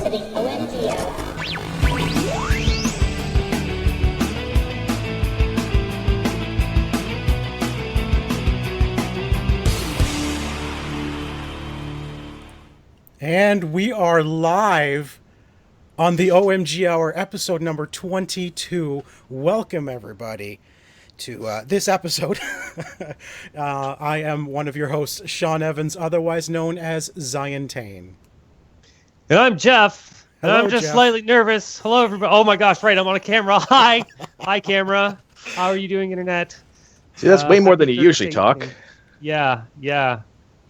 to the OMG Hour. And we are live on the OMG Hour, episode number 22. Welcome, everybody, to this episode. I am one of your hosts, Sean Evans, otherwise known as Zion Tane. And I'm Jeff. And Hello, I'm just Jeff. slightly nervous. Hello, everybody. Oh, my gosh, right. I'm on a camera. Hi. Hi, camera. How are you doing, Internet? See, that's way more than you happy usually Thursday talk. evening. Yeah. Yeah,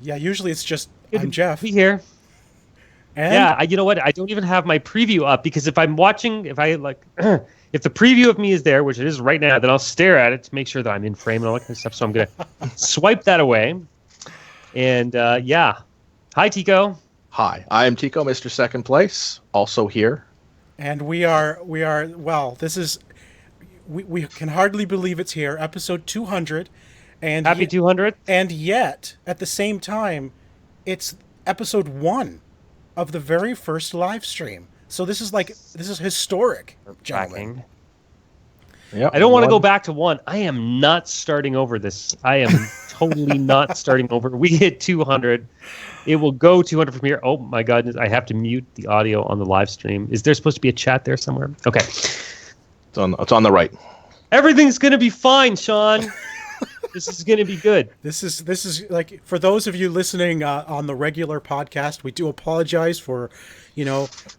usually it's just, Good I'm to Jeff. be here. And Yeah, you know what? I don't even have my preview up because if I'm watching, if the preview of me is there, which it is right now, then I'll stare at it to make sure that I'm in frame and all that kind of stuff. So I'm going to swipe that away. And yeah. Hi, Tico. Hi, I am Tico, Mr. Second Place, also here. And we are, well, this is, we can hardly believe it's here, episode 200. And Happy 200. And yet, at the same time, it's episode 1 of the very first live stream. So this is historic, gentlemen. Yep. I don't want to go back to 1. I am not starting over this. I am totally not starting over. We hit 200. It will go 200 from here. Oh my goodness. I have to mute the audio on the live stream. Is there supposed to be a chat there somewhere? Okay. It's on the right. Everything's going to be fine, Sean. This is going to be good. This is like, for those of you listening on the regular podcast, we do apologize for,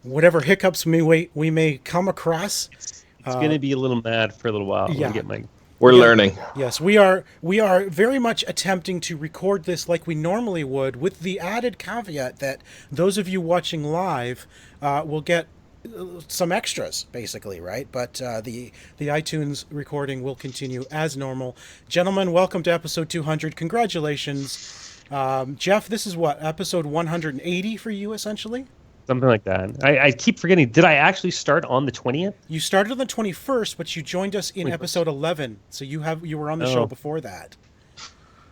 whatever hiccups we may come across. It's going to be a little mad for a little while. Yeah. We're learning. Yes, we are very much attempting to record this like we normally would, with the added caveat that those of you watching live will get some extras, basically, right? But the iTunes recording will continue as normal. Gentlemen, welcome to episode 200. Congratulations. Jeff, this is what, episode 180 for you, essentially? Something like that. I keep forgetting. Did I actually start on the 20th? You started on the 21st, but you joined us in 21st. episode 11. So you were on the show before that.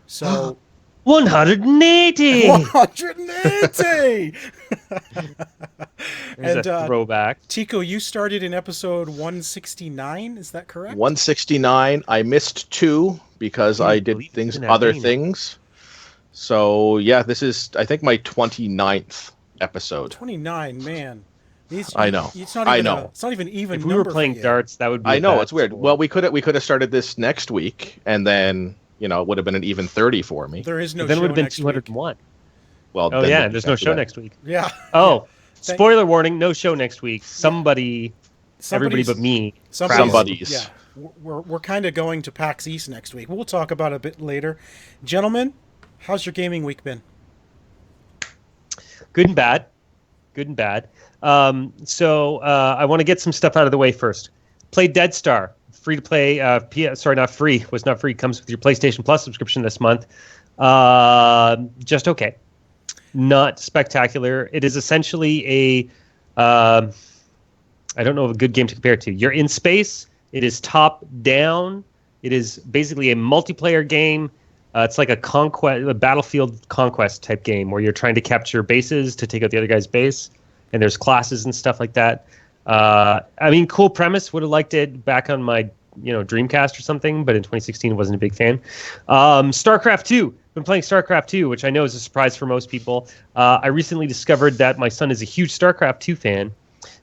So 180. 180. There's a throwback. Tico, you started in episode 169. Is that correct? 169. I missed 2 because I did other things. So yeah, this is, I think, my 29th episode. 29, man. I know. It's not even even. If we were playing darts, that would be. I know, it's weird. Well, we could have started this next week, and then it would have been an even 30 for me. There is no. Then show would have been next 201. week. Well, oh yeah, there's no show next week. Yeah. Oh, spoiler warning: no show next week. Everybody but me. Somebody's. Yeah, we're kind of going to PAX East next week. We'll talk about it a bit later. Gentlemen, how's your gaming week been? Good and bad. So I want to get some stuff out of the way first. Played Dead Star. Free to play. Not free. Was not free. Comes with your PlayStation Plus subscription this month. Just okay. Not spectacular. It is essentially I don't know of a good game to compare it to. You're in space. It is top down. It is basically a multiplayer game. It's like a battlefield conquest type game where you're trying to capture bases to take out the other guy's base, and there's classes and stuff like that. Cool premise. Would have liked it back on my Dreamcast or something, but in 2016 wasn't a big fan. StarCraft 2. Been playing StarCraft 2, which I know is a surprise for most people. I recently discovered that my son is a huge StarCraft 2 fan.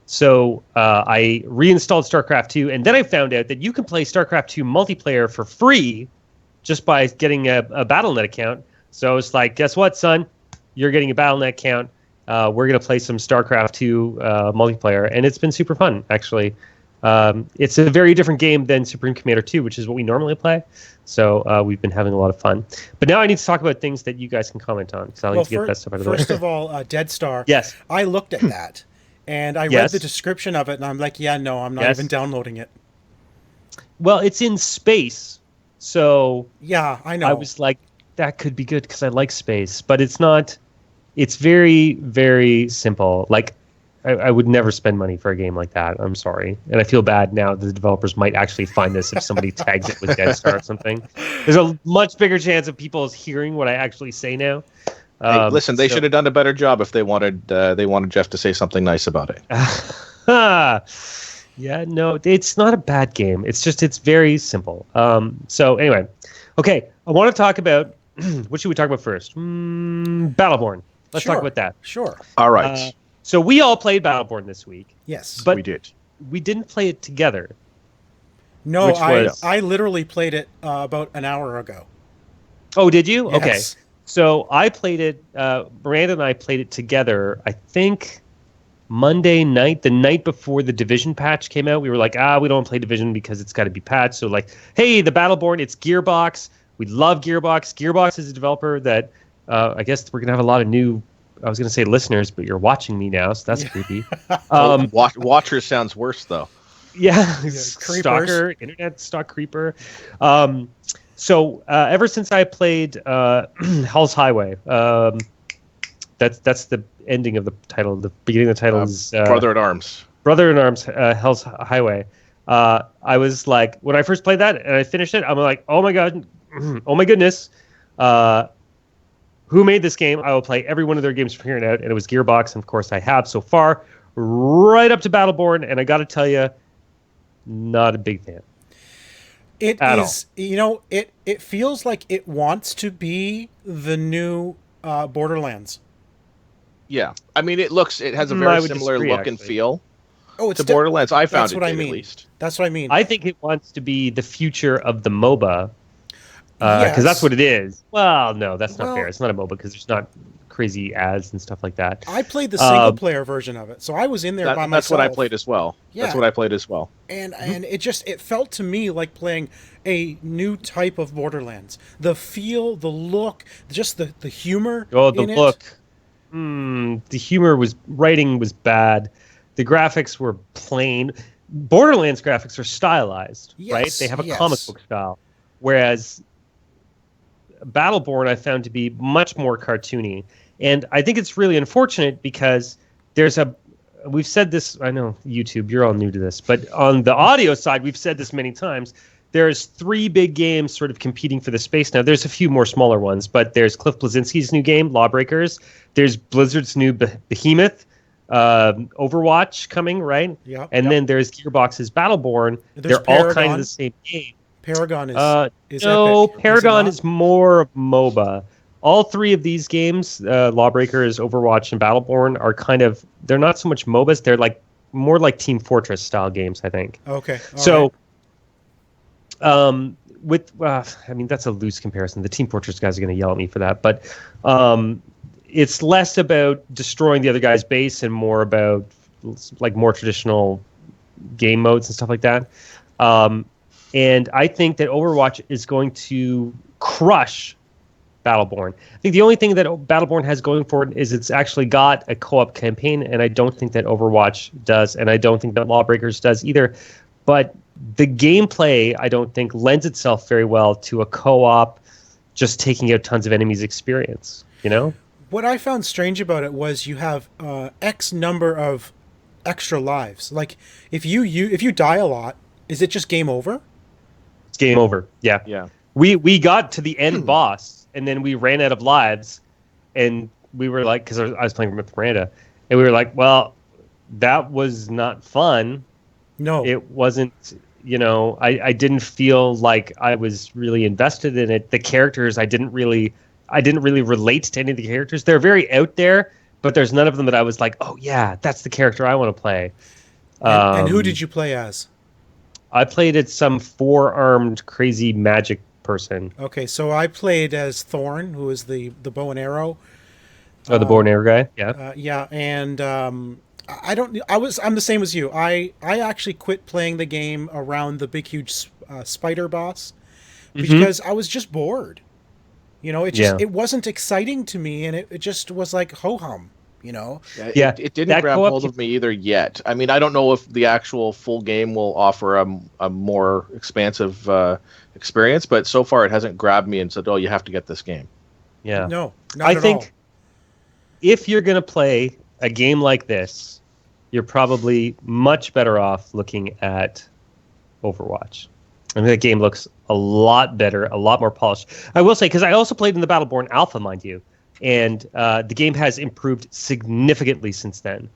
So I reinstalled StarCraft 2, and then I found out that you can play StarCraft 2 multiplayer for free just by getting a Battle.net account. So it's like, guess what, son? You're getting a Battle.net account. We're going to play some StarCraft 2 multiplayer, and it's been super fun, actually. It's a very different game than Supreme Commander 2, which is what we normally play. So we've been having a lot of fun. But now I need to talk about things that you guys can comment on, because I like to get that stuff out of the way. First of all, Dead Star. Yes. I looked at that, and I read the description of it, and I'm like, yeah, no, I'm not even downloading it. Well, it's in space. So yeah, I know. I was like, that could be good because I like space, but it's not. It's very, very simple. Like, I would never spend money for a game like that. I'm sorry, and I feel bad now that the developers might actually find this if somebody tags it with Dead Star or something. There's a much bigger chance of people hearing what I actually say now. Hey, listen, they should have done a better job if they wanted Jeff to say something nice about it. Yeah, no, it's not a bad game. It's very simple. So anyway, okay, I want to talk about what should we talk about first? Battleborn. Let's talk about that. Sure. All right. So we all played Battleborn this week. Yes, but we did. We didn't play it together. No, I literally played it about an hour ago. Oh, did you? Yes. Okay. So I played it. Miranda and I played it together. I think Monday night, the night before the Division patch came out. We were like, we don't want to play Division because it's got to be patched. So like, hey, the Battleborn, it's Gearbox. We love Gearbox. Gearbox is a developer that I guess we're gonna have a lot of new. I was gonna say listeners, but you're watching me now, so that's creepy. Watchers sounds worse though. Yeah, stalker, internet stalk creeper. So ever since I played Hell's Highway, that's the ending of the title. The beginning of the title is Brother in Arms. Brother in Arms, Hell's Highway. I was like, when I first played that and I finished it, I'm like, oh my god, oh my goodness. Who made this game? I will play every one of their games from here on out, and it was Gearbox, and of course I have so far, right up to Battleborn, and I got to tell you, not a big fan. It is, it feels like it wants to be the new Borderlands. Yeah, I mean, it has a very similar look and feel. To Borderlands. I found it at least. That's what I mean. I think it wants to be the future of the MOBA. Because that's what it is. Well, no, that's not fair. It's not a MOBA because there's not crazy ads and stuff like that. I played the single-player version of it, so I was in there by myself. That's what I played as well. Yeah. That's what I played as well. And it felt to me like playing a new type of Borderlands. The feel, the look, just the humor. Oh, the look. The humor writing was bad. The graphics were plain. Borderlands graphics are stylized, right? They have a comic book style, whereas Battleborn I found to be much more cartoony, and I think it's really unfortunate because we've said this, I know YouTube, you're all new to this, but on the audio side, we've said this many times, there's 3 big games sort of competing for the space now. There's a few more smaller ones, but there's Cliff Bleszinski's new game, Lawbreakers, there's Blizzard's new Behemoth, Overwatch coming, right? Yeah. And then there's Gearbox's Battleborn. They're all kind of the same game. Paragon is no, epic. Paragon is more MOBA. All 3 of these games, Lawbreakers, Overwatch, and Battleborn, are they're not so much MOBAs, they're like more like Team Fortress style games, I think. Okay. I mean, that's a loose comparison. The Team Fortress guys are going to yell at me for that, but it's less about destroying the other guy's base and more about like more traditional game modes and stuff like that. And I think that Overwatch is going to crush Battleborn. I think the only thing that Battleborn has going for it is it's actually got a co-op campaign, and I don't think that Overwatch does, and I don't think that Lawbreakers does either. But the gameplay, I don't think, lends itself very well to a co-op, just taking out tons of enemies experience, What I found strange about it was you have X number of extra lives. Like, if you die a lot, is it just game over? It's game over. Yeah. Yeah. We got to the end boss, and then we ran out of lives, and we were like, because I was playing with Miranda, and we were like, well, that was not fun. No, it wasn't. I didn't feel like I was really invested in it. The characters, I didn't really relate to any of the characters. They're very out there, but there's none of them that I was like, oh yeah, that's the character I want to play. And who did you play as? I played as some 4-armed crazy magic person. Okay, so I played as Thorn, who is the bow and arrow. Oh, the bow and arrow guy. Yeah. Yeah, and I'm the same as you. I actually quit playing the game around the big huge spider boss because I was just bored. It wasn't exciting to me, and it just was like ho hum. It didn't grab hold of me either yet. I mean, I don't know if the actual full game will offer a more expansive experience, but so far it hasn't grabbed me and said, "Oh, you have to get this game." Yeah, no, not at all. If you're gonna play a game like this, you're probably much better off looking at Overwatch. I mean, that game looks a lot better, a lot more polished. I will say, because I also played in the Battleborn Alpha, mind you. and the game has improved significantly since then.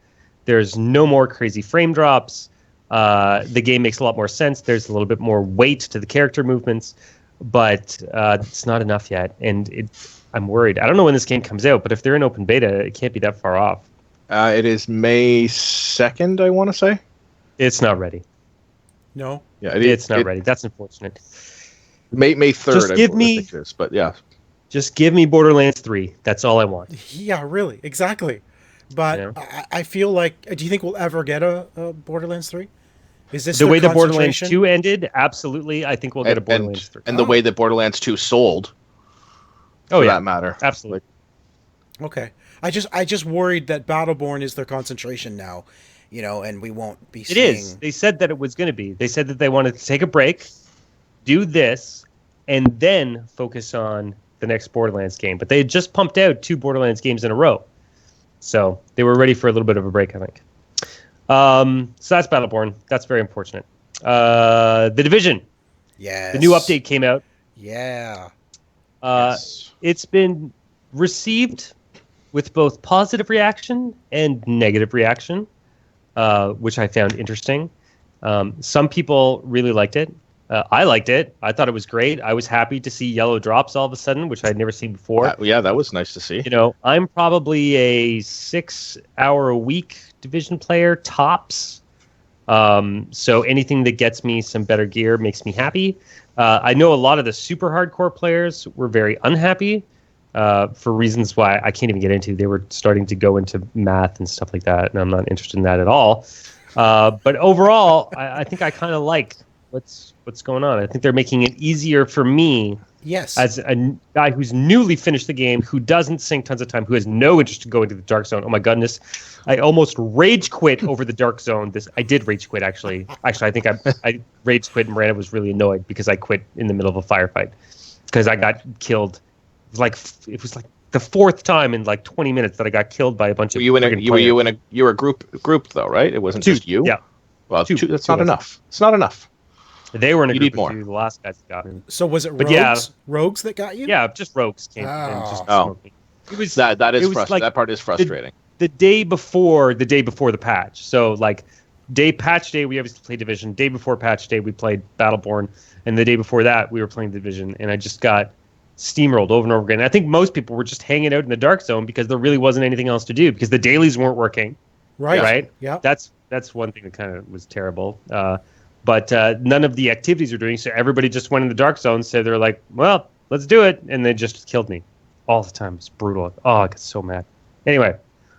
There's no more crazy frame drops. The game makes a lot more sense. There's a little bit more weight to the character movements, but it's not enough yet. And I'm worried. I don't know when this game comes out, but if they're in open beta, it can't be that far off. It is May 2nd, I want to say. It's not ready. No? Yeah, it's not ready. That's unfortunate. May 3rd, just give me, I think it is, but yeah. Just give me Borderlands 3. That's all I want. Yeah, really. Exactly. But Yeah. I feel like, do you think we'll ever get a Borderlands 3? Is this the way the Borderlands concentration? 2 ended? Absolutely. I think we'll get a Borderlands 3. And the way that Borderlands 2 sold, for that matter. Absolutely. Okay. I just worried that Battleborn is their concentration now, and we won't be seeing... It is. They said that it was going to be. They said that they wanted to take a break, do this, and then focus on the next Borderlands game. But they had just pumped out 2 Borderlands games in a row. So they were ready for a little bit of a break, I think. So that's Battleborn. That's very unfortunate. The Division. Yes. The new update came out. Yeah. Yes. It's been received with both positive reaction and negative reaction, which I found interesting. Some people really liked it. I liked it. I thought it was great. I was happy to see yellow drops all of a sudden, which I'd never seen before. Yeah, that was nice to see. I'm probably a 6-hour-a-week Division player, tops. So anything that gets me some better gear makes me happy. I know a lot of the super hardcore players were very unhappy for reasons why I can't even get into. They were starting to go into math and stuff like that, and I'm not interested in that at all. But overall, I think I kind of like what's going on. I think they're making it easier for me. Yes. As a guy who's newly finished the game, who doesn't sink tons of time, who has no interest in going to the Dark Zone. Oh my goodness. I almost rage quit over the Dark Zone. I did rage quit, actually. Actually, I think I rage quit, and Miranda was really annoyed because I quit in the middle of a firefight. Because I got killed. It was like the 4th time in like 20 minutes that I got killed by a bunch of you were a group though, right? It wasn't 2, just you? Yeah. Well, 2, that's not enough. It's not enough. They were in a You group need more. of 2, the last guys got me. So was it rogues? Yeah. Rogues that got you? Yeah, just rogues came and just Oh. smoked me. It was That is it was frustrating. like That part is frustrating. the day before the patch. So like patch day we obviously played Division. Day before patch day we played Battleborn, and the day before that we were playing Division, and I just got steamrolled over and over again. I think most people were just hanging out in the Dark Zone because there really wasn't anything else to do because the dailies weren't working. Right. Right? Yeah. That's one thing that kind of was terrible. But none of the activities are doing, so everybody just went in the Dark Zone, so they're like, well, let's do it, and they just killed me all the time. It's brutal. Oh, I get so mad. Anyway,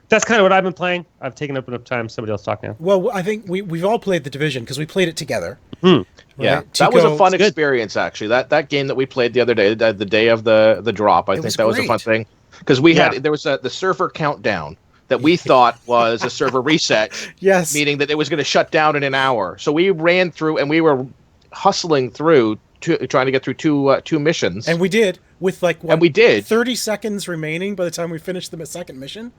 that's kind of what I've been playing. I've taken up enough time. Somebody else talk now. Well, I think we've all played the Division because we played it together. Hmm. Yeah, Right? that was a Tico- fun experience, actually. That game that we played the other day, the day of the drop, I think was that was a fun great. thing. Because there was the server countdown that we thought was a server reset, Yes. meaning that it was going to shut down in an hour. So we ran through and we were hustling through, trying to get through two missions. And we did with And we did. 30 seconds remaining by the time we finished the second mission.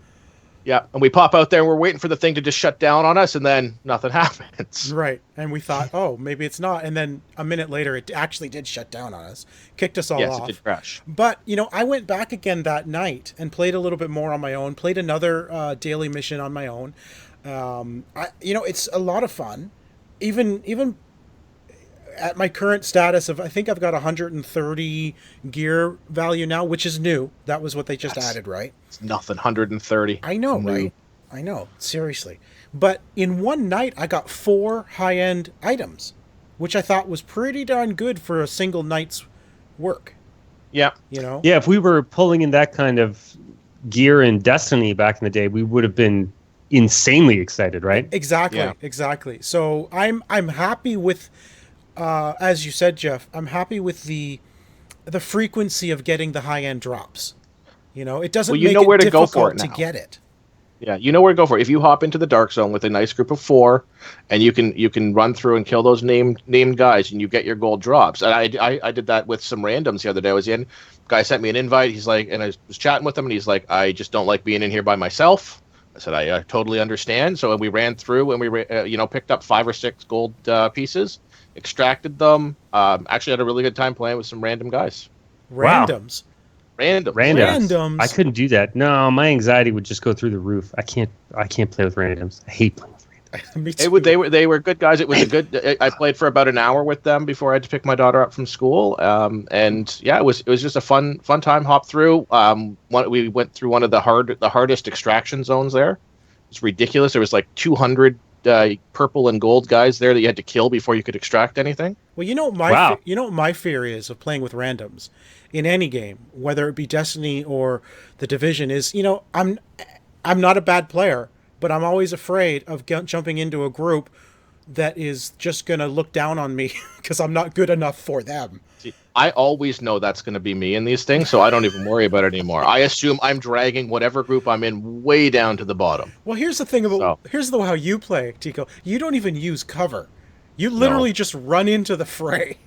Yeah, and we pop out there and we're waiting for the thing to just shut down on us, and then nothing happens. Right. And we thought, oh, maybe it's not. And then a minute later, it actually did shut down on us, kicked us all Yes, off. it did crash. But, I went back again that night and played a little bit more on my own, played another daily mission on my own. It's a lot of fun. Even at my current status of, I think I've got 130 gear value now, which is new. That was what they just added, right? It's nothing, 130. I know, New. right? I know, seriously. But in one night, I got 4 high-end items, which I thought was pretty darn good for a single night's work. Yeah. Yeah, if we were pulling in that kind of gear in Destiny back in the day, we would have been insanely excited, right? Exactly, Yeah. exactly. So I'm happy with, as you said, Jeff, I'm happy with the frequency of getting the high-end drops. It doesn't Well, you make know it where to go difficult for it to now. get it. Yeah, you know where to go for it. If you hop into the Dark Zone with a nice group of 4, and you can run through and kill those named guys, and you get your gold drops. And I did that with some randoms the other day. I was in, guy sent me an invite. He's like, and I was chatting with him, and he's like, I just don't like being in here by myself. I said, I totally understand. So we ran through, and we picked up 5 or 6 gold pieces, extracted them. Actually had a really good time playing with some random guys. Randoms. Randoms. I couldn't do that. No, my anxiety would just go through the roof. I can't play with randoms. I hate playing with randoms. Me too. They were good guys. It was a good. I played for about an hour with them before I had to pick my daughter up from school. And yeah, it was just a fun time. Hop through. We went through one of the hardest extraction zones there. It's ridiculous. There was like 200 purple and gold guys there that you had to kill before you could extract anything. Well, you know what my fear is of playing with randoms in any game, whether it be Destiny or the Division, is I'm not a bad player, but I'm always afraid of jumping into a group that is just going to look down on me because I'm not good enough for them. See, I always know that's going to be me in these things, so I don't even worry about it anymore. I assume I'm dragging whatever group I'm in way down to the bottom. Well, here's the thing about how you play, Tico. You don't even use cover. You literally just run into the fray.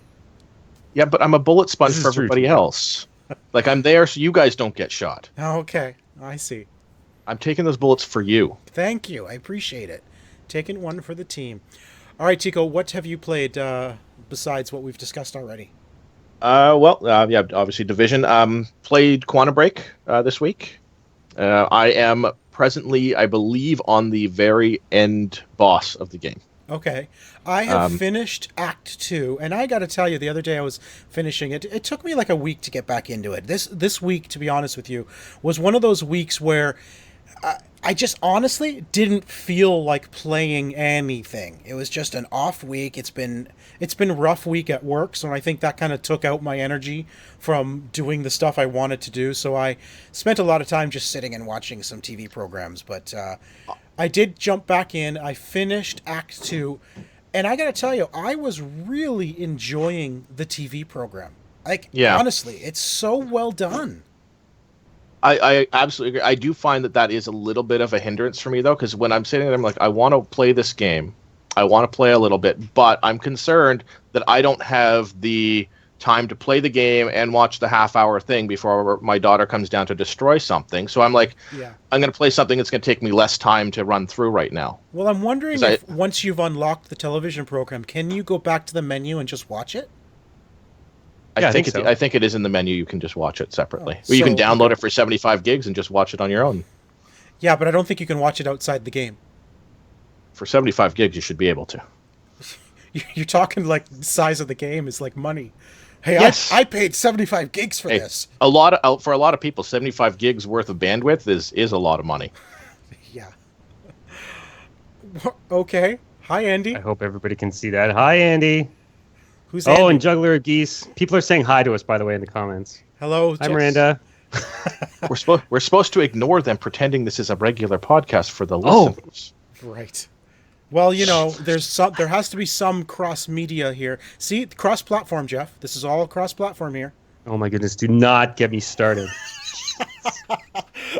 Yeah, but I'm a bullet sponge for everybody else. Like, I'm there so you guys don't get shot. Oh, okay. I see. I'm taking those bullets for you. Thank you. I appreciate it. Taking one for the team. All right, Tico, what have you played besides what we've discussed already? Obviously Division. Played Quantum Break this week. I am presently, I believe, on the very end boss of the game. Okay. I have finished Act 2, and I got to tell you, the other day I was finishing it. It took me like a week to get back into it. This week, to be honest with you, was one of those weeks where I just honestly didn't feel like playing anything. It was just an off week. It's been a rough week at work, so I think that kind of took out my energy from doing the stuff I wanted to do. So I spent a lot of time just sitting and watching some TV programs. But I did jump back in. I finished Act 2, and I got to tell you, I was really enjoying the TV program. Honestly, it's so well done. I absolutely agree. I do find that is a little bit of a hindrance for me, though, because when I'm sitting there, I'm like, I want to play this game. I want to play a little bit, but I'm concerned that I don't have the time to play the game and watch the half-hour thing before my daughter comes down to destroy something. So I'm like, I'm going to play something that's going to take me less time to run through right now. Well, I'm wondering if once you've unlocked the television program, can you go back to the menu and just watch it? I think it is in the menu. You can just watch it separately. Or you can download it for 75 gigs and just watch it on your own. Yeah, but I don't think you can watch it outside the game. For 75 gigs, you should be able to. You're talking like the size of the game is like money. Hey, yes. I paid 75 gigs for this. For a lot of people, 75 gigs worth of bandwidth is a lot of money. Yeah. Okay. Hi, Andy. I hope everybody can see that. Hi, Andy. Who's Andy? And Juggler of Geese. People are saying hi to us, by the way, in the comments. Hello. Hi, Miranda. We're supposed to ignore them, pretending this is a regular podcast for the listeners. Right. Well, there has to be some cross media here. See, cross platform, Jeff. This is all cross platform here. Oh my goodness! Do not get me started.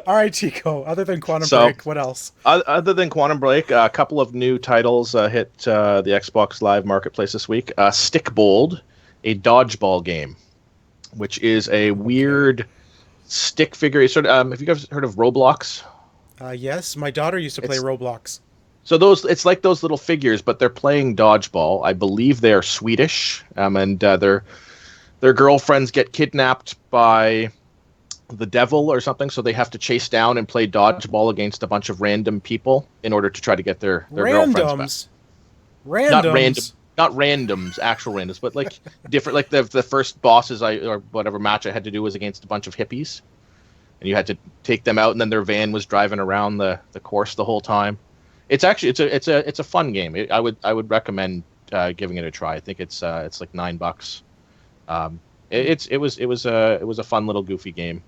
All right, Tico. Other than Quantum Break, what else? Other than Quantum Break, a couple of new titles hit the Xbox Live Marketplace this week. Stickbold, a dodgeball game, which is a weird stick figure. Sort of. Have you guys heard of Roblox? Yes, my daughter used to play Roblox. So it's like those little figures, but they're playing dodgeball. I believe they're Swedish, and their girlfriends get kidnapped by the devil or something, so they have to chase down and play dodgeball against a bunch of random people in order to try to get their girlfriends back. Not randoms, actual randoms, but like different. Like the first bosses or whatever match I had to do was against a bunch of hippies, and you had to take them out, and then their van was driving around the course the whole time. It's actually it's a fun game. I would recommend giving it a try. I think it's like $9. It was a fun little goofy game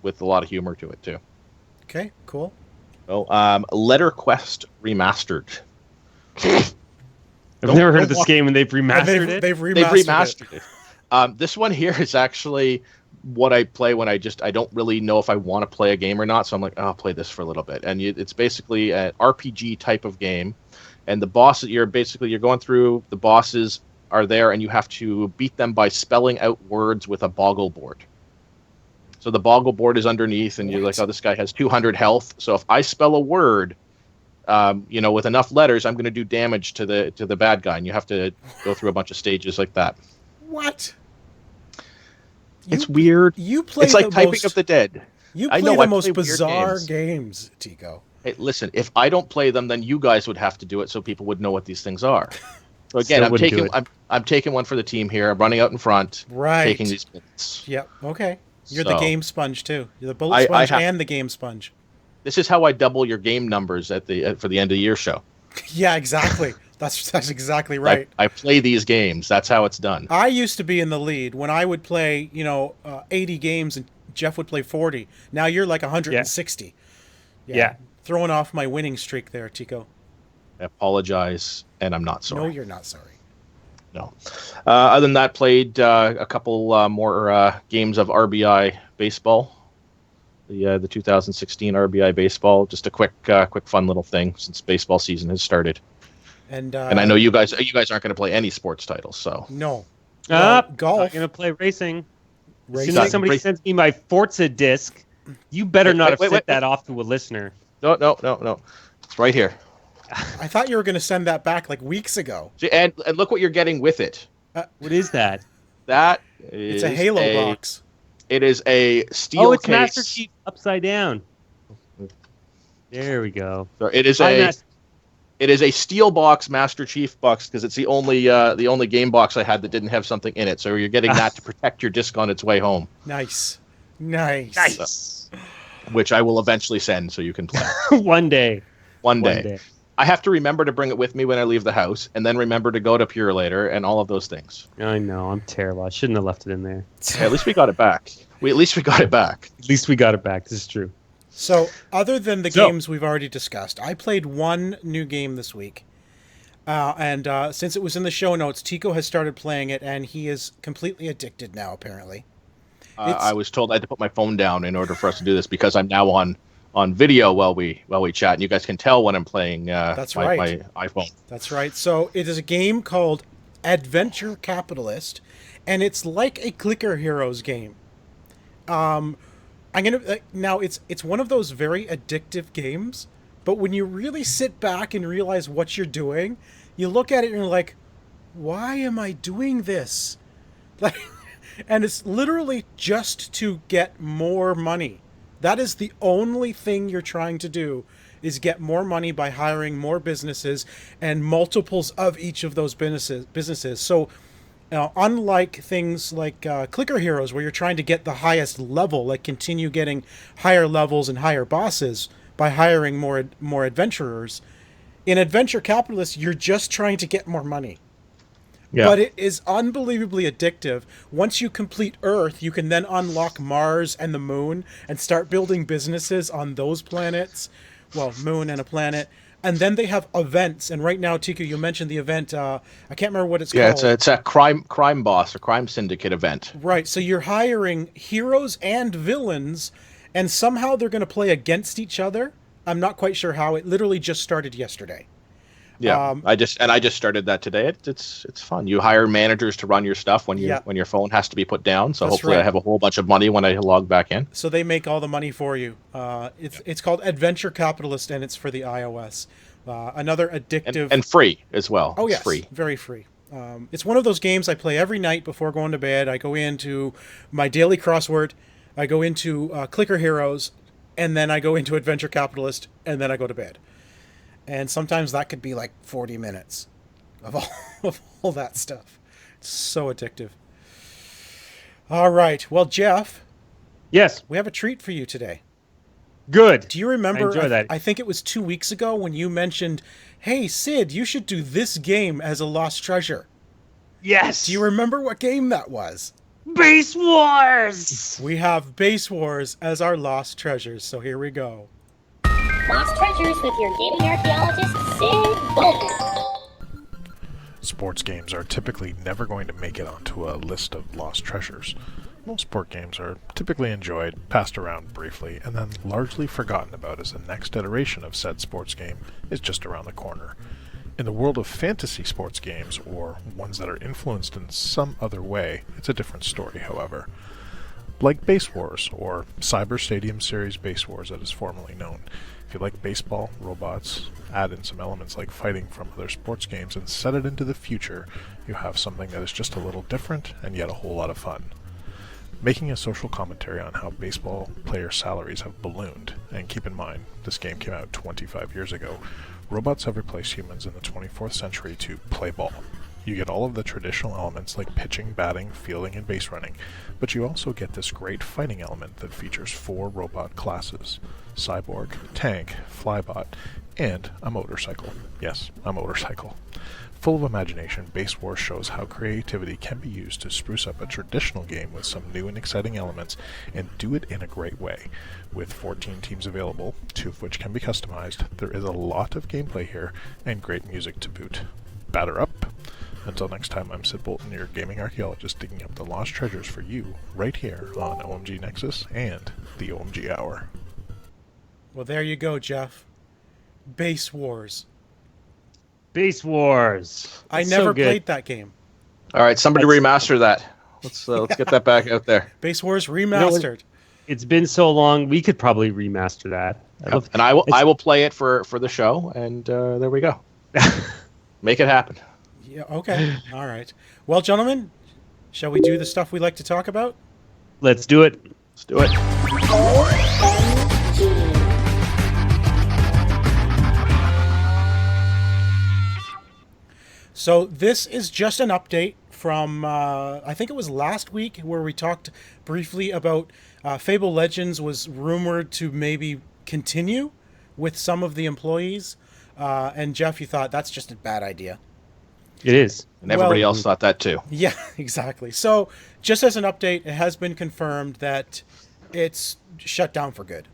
with a lot of humor to it too. Okay, cool. Oh, Letter Quest Remastered. I've never heard of this game, and they've remastered it. They've remastered it. This one here is actually what I play when I don't really know if I want to play a game or not. So I'm like, I'll play this for a little bit. And it's basically an RPG type of game. And the bosses, you're going through, the bosses are there, and you have to beat them by spelling out words with a boggle board. So the boggle board is underneath, and you're like, oh, this guy has 200 health. So if I spell a word, with enough letters, I'm going to do damage to the bad guy, and you have to go through a bunch of stages like that. What? It's weird. You play it's like typing of the dead. You play the most bizarre games, Tico. Hey, listen, if I don't play them, then you guys would have to do it so people would know what these things are. So again, I'm taking one for the team here. I'm running out in front, taking these bits. Yep. Okay. You're the game sponge too. You're the bullet sponge and the game sponge. This is how I double your game numbers for the end of the year show. Yeah, exactly. That's exactly right. I play these games. That's how it's done. I used to be in the lead when I would play, 80 games and Jeff would play 40. Now you're like 160. Yeah. Throwing off my winning streak there, Tico. I apologize, and I'm not sorry. No, you're not sorry. No. Other than that, played a couple more games of RBI baseball. The 2016 RBI baseball. Just a quick fun little thing since baseball season has started. And I know you guys aren't going to play any sports titles, so no. Golf. I'm going to play racing. As soon as somebody sends me my Forza disc, you better not have sent that off to a listener. No. It's right here. I thought you were going to send that back like weeks ago. And look what you're getting with it. What is that? It's a Halo box. It is a steel it's case. Master Chief upside down. There we go. So it is a steel box Master Chief box because it's the only game box I had that didn't have something in it. So you're getting that to protect your disc on its way home. Nice. Which I will eventually send so you can play. One day. I have to remember to bring it with me when I leave the house, and then remember to go to Purelator and all of those things. I know, I'm terrible. I shouldn't have left it in there. At least we got it back. At least we got it back. This is true. So, other than the games we've already discussed, I played one new game this week. And since it was in the show notes, Tico has started playing it, and he is completely addicted now, apparently. I was told I had to put my phone down in order for us to do this because I'm now on video while we chat, and you guys can tell when I'm playing my iPhone. That's right. So it is a game called Adventure Capitalist, and it's like a Clicker Heroes game. Now it's one of those very addictive games, but when you really sit back and realize what you're doing, you look at it and you're like, why am I doing this? Like, and it's literally just to get more money. That is the only thing you're trying to do, is get more money by hiring more businesses and multiples of each of those businesses. So, unlike things like Clicker Heroes, where you're trying to get the highest level, like continue getting higher levels and higher bosses by hiring more adventurers, in Adventure Capitalist, you're just trying to get more money. Yeah. But it is unbelievably addictive. Once you complete Earth, you can then unlock Mars and the Moon and start building businesses on those planets. Well, Moon and a planet. And then they have events. And right now, Tiku, you mentioned the event. I can't remember what it's called. Yeah, it's a crime boss or crime syndicate event. Right. So you're hiring heroes and villains, and somehow they're going to play against each other. I'm not quite sure how. It literally just started yesterday. Yeah, I just started that today. It's fun. You hire managers to run your stuff when your phone has to be put down. So hopefully I have a whole bunch of money when I log back in. So they make all the money for you. It's called Adventure Capitalist, and it's for the iOS. Another addictive and free as well. Oh yes, it's free. Very free. It's one of those games I play every night before going to bed. I go into my daily crossword, I go into Clicker Heroes, and then I go into Adventure Capitalist, and then I go to bed. And sometimes that could be like 40 minutes of all that stuff. It's so addictive. All right. Well, Jeff. Yes. We have a treat for you today. Good. Do you remember? I enjoy that. I think it was 2 weeks ago when you mentioned, hey, Sid, you should do this game as a lost treasure. Yes. Do you remember what game that was? Base Wars! We have Base Wars as our lost treasures. So here we go. Lost Treasures with your gaming archaeologist, Sid Bolton. Sports games are typically never going to make it onto a list of lost treasures. Most sport games are typically enjoyed, passed around briefly, and then largely forgotten about as the next iteration of said sports game is just around the corner. In the world of fantasy sports games, or ones that are influenced in some other way, it's a different story, however. Like Base Wars, or Cyber Stadium Series Base Wars as it is formerly known. If you like baseball, robots, add in some elements like fighting from other sports games and set it into the future, you have something that is just a little different and yet a whole lot of fun. making a social commentary on how baseball player salaries have ballooned. And keep in mind, this game came out 25 years ago. Robots have replaced humans in the 24th century to play ball. You get all of the traditional elements like pitching, batting, fielding, and base running, but you also get this great fighting element that features 4 robot classes: cyborg, tank, flybot, and a motorcycle. Yes, a motorcycle. Full of imagination, Base Wars shows how creativity can be used to spruce up a traditional game with some new and exciting elements, and do it in a great way. With 14 teams available, 2 of which can be customized, there is a lot of gameplay here, and great music to boot. Batter up! Until next time, I'm Sid Bolton, your gaming archaeologist, digging up the lost treasures for you, right here on OMG Nexus and the OMG Hour. Well, there you go, Jeff. Base Wars. Base Wars. I It's never so good. played that game. All right, somebody remaster that. Let's get that back out there. Base Wars remastered. It's been so long. We could probably remaster that. And I will play it for the show, and there we go. Make it happen. Yeah, okay. All right. Well, gentlemen, shall we do the stuff we like to talk about? Let's do it. Let's do it. OMG. So this is just an update from, I think it was last week, where we talked briefly about Fable Legends was rumored to maybe continue with some of the employees. And Jeff, you thought that's just a bad idea. It is. And everybody else thought that too. Yeah, exactly. So just as an update, it has been confirmed that it's shut down for good.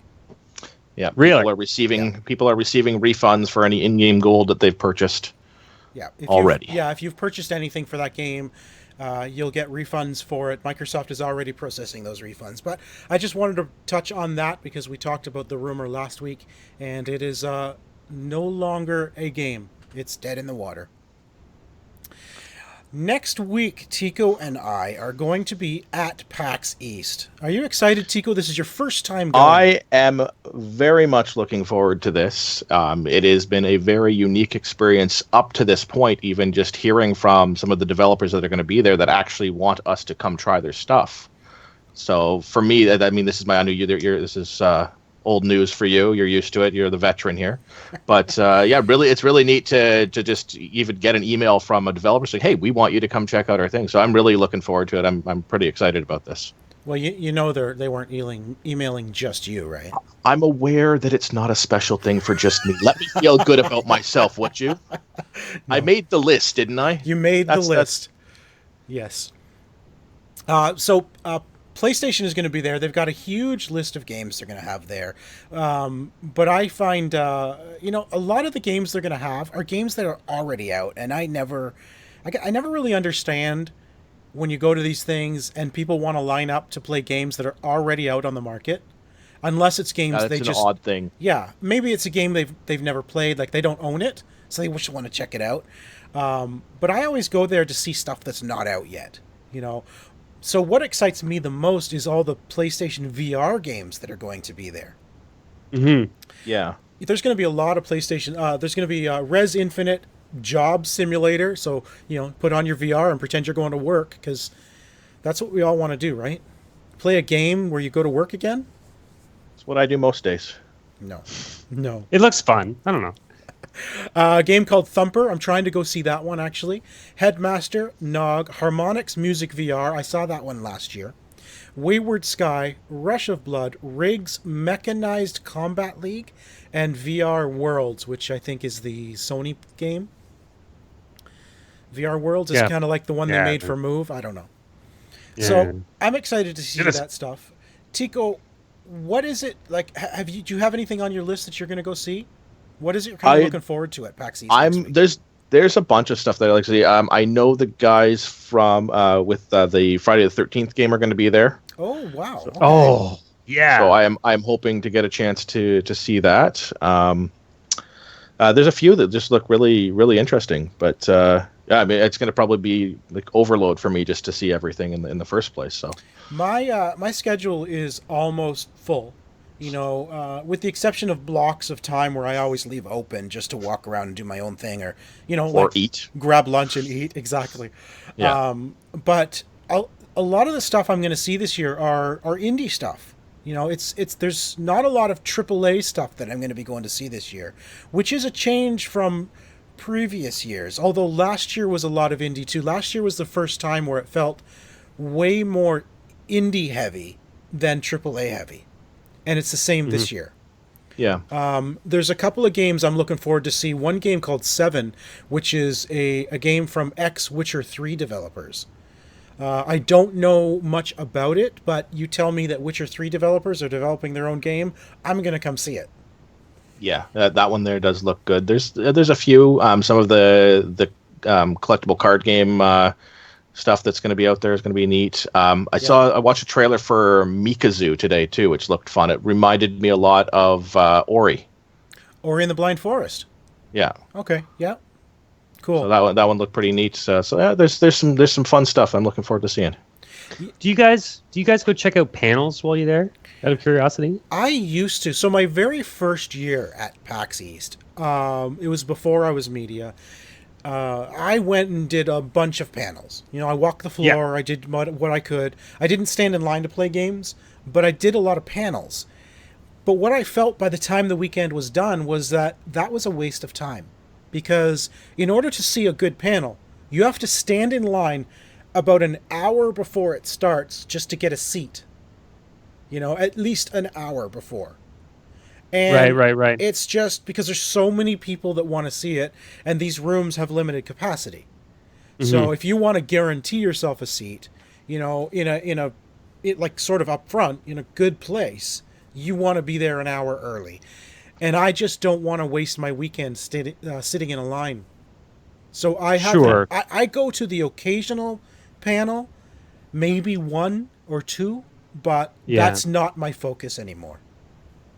Yeah, Really? People are receiving refunds for any in-game gold that they've purchased. Yeah. Already. If you've purchased anything for that game, you'll get refunds for it. Microsoft is already processing those refunds. But I just wanted to touch on that because we talked about the rumor last week, and it is no longer a game. It's dead in the water. Next week, Tico and I are going to be at PAX East. Are you excited, Tico? This is your first time going. I am very much looking forward to this. It has been a very unique experience up to this point, even just hearing from some of the developers that are going to be there that actually want us to come try their stuff. So for me, I mean, this is my new. This is old news for you. You're used to it. You're the veteran here. But yeah, really, it's really neat to just even get an email from a developer saying, "Hey, we want you to come check out our thing." So I'm really looking forward to it. I'm pretty excited about this. Well, you know they weren't emailing just you, right? I'm aware that it's not a special thing for just me. Let me feel good about myself, would you? No. I made the list, didn't I? You made the list. Yes. So PlayStation is going to be there. They've got a huge list of games they're going to have there. But I find, a lot of the games they're going to have are games that are already out. And I never really understand when you go to these things and people want to line up to play games that are already out on the market. Unless it's games that's an odd thing. Yeah, maybe it's a game they've never played, like they don't own it, so they just want to check it out. But I always go there to see stuff that's not out yet, So what excites me the most is all the PlayStation VR games that are going to be there. Mm-hmm. Yeah. There's going to be a lot of PlayStation. There's going to be Res Infinite Job Simulator. So, put on your VR and pretend you're going to work, because that's what we all want to do, right? Play a game where you go to work again? That's what I do most days. No. It looks fun. I don't know. A game called Thumper. I'm trying to go see that one, actually. Headmaster, Nog, Harmonix Music VR. I saw that one last year. Wayward Sky, Rush of Blood, Riggs, Mechanized Combat League, and VR Worlds, which I think is the Sony game. VR Worlds is kind of like the one they made for Move. I don't know. Yeah. So I'm excited to see that stuff. Tico, what is it like? Do you have anything on your list that you're going to go see? What is it you're kind of looking forward to at PAX East? There's a bunch of stuff that I like to see. I know the guys from with the Friday the 13th game are going to be there. Oh wow! So, oh yeah. So I'm hoping to get a chance to see that. There's a few that just look really really interesting, but yeah, I mean it's going to probably be like overload for me just to see everything in the first place. So my schedule is almost full. With the exception of blocks of time where I always leave open just to walk around and do my own thing, or or eat, grab lunch and eat. Exactly. Yeah. But a a lot of the stuff I'm going to see this year are indie stuff. You know, it's there's not a lot of AAA stuff that I'm going to be going to see this year, which is a change from previous years. Although last year was a lot of indie too. Last year was the first time where it felt way more indie heavy than AAA heavy, and it's the same this year. Yeah. There's a couple of games I'm looking forward to see. One game called Seven, which is a game from ex-Witcher 3 developers. I don't know much about it, but you tell me that Witcher 3 developers are developing their own game, I'm going to come see it. Yeah, that one there does look good. There's a few, some of the collectible card game stuff that's going to be out there is going to be neat. I watched a trailer for Mikazu today too, which looked fun. It reminded me a lot of Ori. Ori and the Blind Forest. Yeah. Okay. Yeah. Cool. So that one looked pretty neat. So yeah, there's some fun stuff I'm looking forward to seeing. Do you guys go check out panels while you're there? Out of curiosity. I used to. So my very first year at PAX East, it was before I was media. I went and did a bunch of panels. You know, I walked the floor. Yeah. I did what I could. I didn't stand in line to play games, but I did a lot of panels. But what I felt by the time the weekend was done was that was a waste of time. Because in order to see a good panel, you have to stand in line about an hour before it starts just to get a seat. You know, at least an hour before. And right. It's just because there's so many people that want to see it, and these rooms have limited capacity. Mm-hmm. So if you want to guarantee yourself a seat, you know, like sort of up front in a good place, you want to be there an hour early. And I just don't want to waste my weekend sitting in a line. So I go to the occasional panel, maybe one or two, but that's not my focus anymore.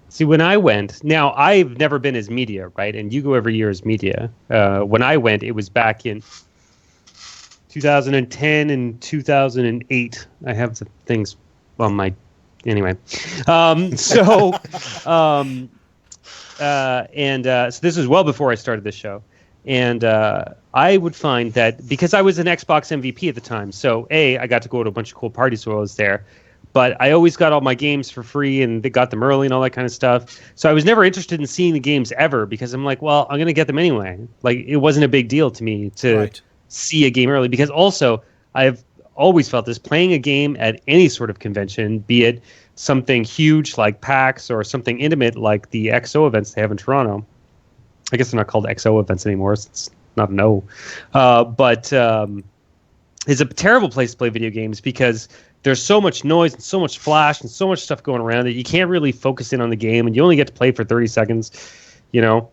See, when I went, now I've never been as media, right? And you go every year as media. When I went, it was back in 2010 and 2008. I have the things on my... Anyway. So this was well before I started this show. And I would find that because I was an Xbox MVP at the time, so I got to go to a bunch of cool parties while I was there. But I always got all my games for free, and they got them early and all that kind of stuff. So I was never interested in seeing the games ever because I'm like, well, I'm going to get them anyway. Like, it wasn't a big deal to me to see a game early. Because also, I've always felt this, playing a game at any sort of convention, be it something huge like PAX or something intimate like the XO events they have in Toronto. I guess they're not called XO events anymore. So it's not an O. But it's a terrible place to play video games because there's so much noise and so much flash and so much stuff going around that you can't really focus in on the game, and you only get to play for 30 seconds, you know.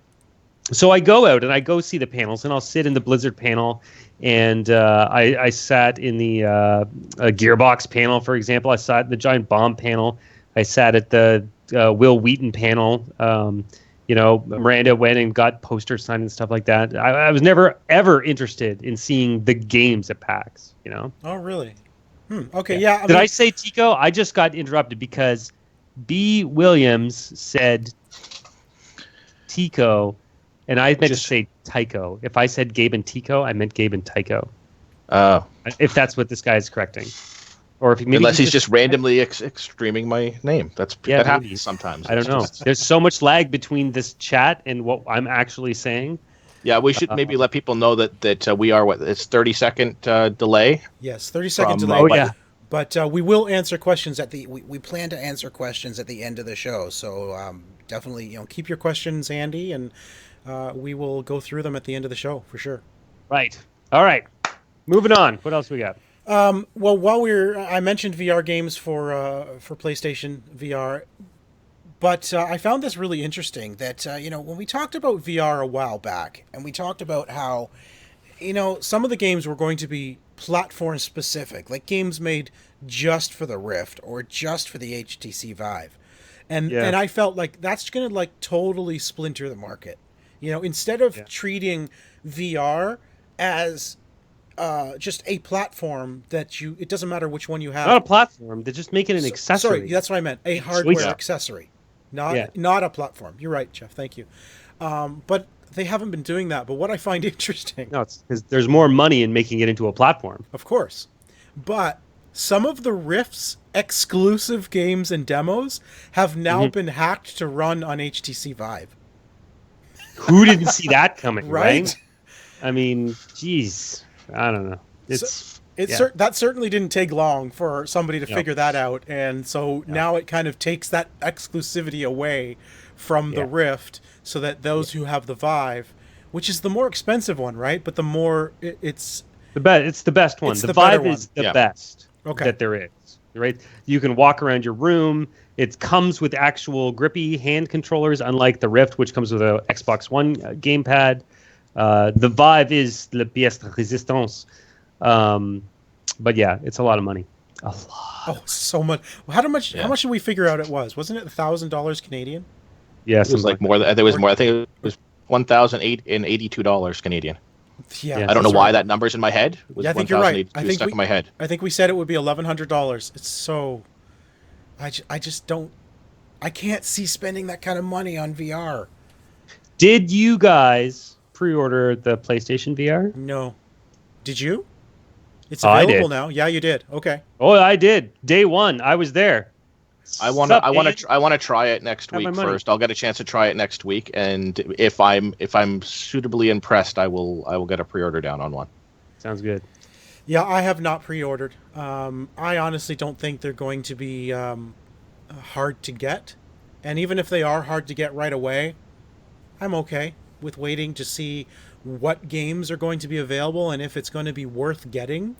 So I go out and I go see the panels, and I'll sit in the Blizzard panel, and I sat in the Gearbox panel, for example. I sat in the Giant Bomb panel. I sat at the Will Wheaton panel. You know, Miranda went and got posters signed and stuff like that. I was never, ever interested in seeing the games at PAX, you know. Oh, really? Okay, yeah. Did I say Tico? I just got interrupted because B. Williams said Tico, and I meant to say Tycho. If I said Gabe and Tico, I meant Gabe and Tycho. Oh. If that's what this guy is correcting. Or if unless he's just randomly streaming my name. That happens sometimes. I don't know. There's so much lag between this chat and what I'm actually saying. Yeah, we should maybe let people know that we are it's 30-second delay. Yes, 30-second delay. Oh yeah. But we will answer questions we plan to answer questions at the end of the show. So definitely, keep your questions handy, and we will go through them at the end of the show for sure. Right. All right. Moving on. What else we got? Well, while I mentioned VR games for PlayStation VR, but I found this really interesting that, when we talked about VR a while back, and we talked about how, some of the games were going to be platform specific, like games made just for the Rift or just for the HTC Vive. And I felt like that's going to totally splinter the market. Instead of treating VR as just a platform that it doesn't matter which one you have. Not a platform. They're just making an accessory. Sorry, that's what I meant. A hardware accessory, not a platform. You're right, Jeff. Thank you. But they haven't been doing that. But what I find interesting... No, it's because there's more money in making it into a platform. Of course. But some of the Rift's exclusive games and demos have now been hacked to run on HTC Vive. Who didn't see that coming, Right? right? I mean, geez, I don't know. That certainly didn't take long for somebody to figure that out, and so now it kind of takes that exclusivity away from the Rift, so that those who have the Vive, which is the more expensive one, right? But the more it's it's the best one. It's the the Vive better is one. the best Okay. that there is, right? You can walk around your room. It comes with actual grippy hand controllers, unlike the Rift, which comes with a Xbox One gamepad. The Vive is la pièce de résistance. But yeah, it's a lot of money. A lot. Oh, so much. How much did we figure out it was? Wasn't it $1,000 Canadian? Yeah, it was like more. There was more. I think it was $1,082 Canadian. Yeah, I don't know why that number's in my head. It was I think you're right. I think stuck in my head. I think we said it would be $1,100. It's so. I just don't. I can't see spending that kind of money on VR. Did you guys pre-order the PlayStation VR? No. Did you? It's available now. Yeah, you did. Okay. Oh, I did. Day one, I was there. I want to try it next week first. I'll get a chance to try it next week, and if I'm suitably impressed, I will get a pre-order down on one. Sounds good. Yeah, I have not pre-ordered. I honestly don't think they're going to be hard to get, and even if they are hard to get right away, I'm okay with waiting to see what games are going to be available and if it's going to be worth getting.